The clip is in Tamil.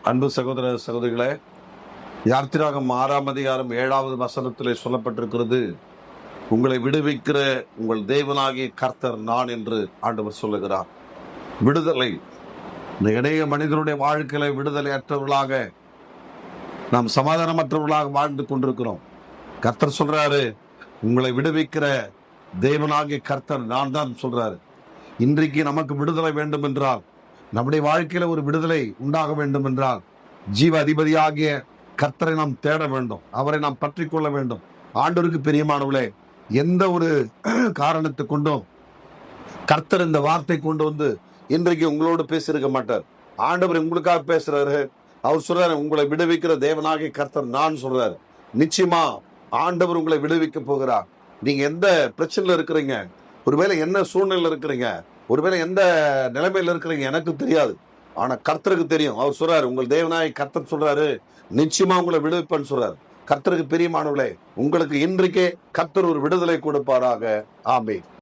அன்பு சகோதர சகோதரிகளே, யாத்திராகம் 6 அதிகாரம் 7 சொல்லப்பட்டிருக்கிறது, உங்களை விடுவிக்கிற உங்கள் தேவனாகிய கர்த்தர் நான் என்று ஆண்டவர் சொல்லுகிறார். விடுதலை, இந்த இணைய மனிதனுடைய வாழ்க்கையில விடுதலை அற்றவர்களாக, நாம் சமாதானமற்றவர்களாக வாழ்ந்து கொண்டிருக்கிறோம். கர்த்தர் சொல்றாரு, உங்களை விடுவிக்கிற தேவனாகிய கர்த்தர் நான் தான் சொல்றாரு. இன்றைக்கு நமக்கு விடுதலை வேண்டும் என்றால், நம்முடைய வாழ்க்கையில ஒரு விடுதலை உண்டாக வேண்டும் என்றால், ஜீவ அதிபதியாகிய கர்த்தரை நாம் தேட வேண்டும், அவரை நாம் பற்றி கொள்ள வேண்டும். ஆண்டவருக்கு பிரியமானவர்களே, எந்த ஒரு காரணத்தை கொண்டும் கர்த்தர் இந்த வார்த்தை கொண்டு வந்து இன்றைக்கு உங்களோடு பேசியிருக்க மாட்டார். ஆண்டவர் உங்களுக்காக பேசுறாரு. அவர் சொல்றாரு, உங்களை விடுவிக்கிற தேவனாகிய கர்த்தர் நான் சொல்றாரு. நிச்சயமா ஆண்டவர் உங்களை விடுவிக்க போகிறார். நீங்க எந்த பிரச்சனையில இருக்கிறீங்க, ஒருவேளை என்ன சூழ்நிலையில இருக்கிறீங்க, ஒருவேளை எந்த நிலைமையில இருக்கிறீங்க எனக்கு தெரியாது, ஆனா கர்த்தருக்கு தெரியும். அவர் சொல்றாரு, உங்கள் தேவனாய் கர்த்தர் சொல்றாரு, நிச்சயமா உங்களை விடுவிப்பேன்னு சொல்றாரு. கர்த்தருக்கு பிரியமானவர்களே, உங்களுக்கு இன்றைக்கே கர்த்தர் ஒரு விடுதலை கொடுப்பாராக. ஆமென்.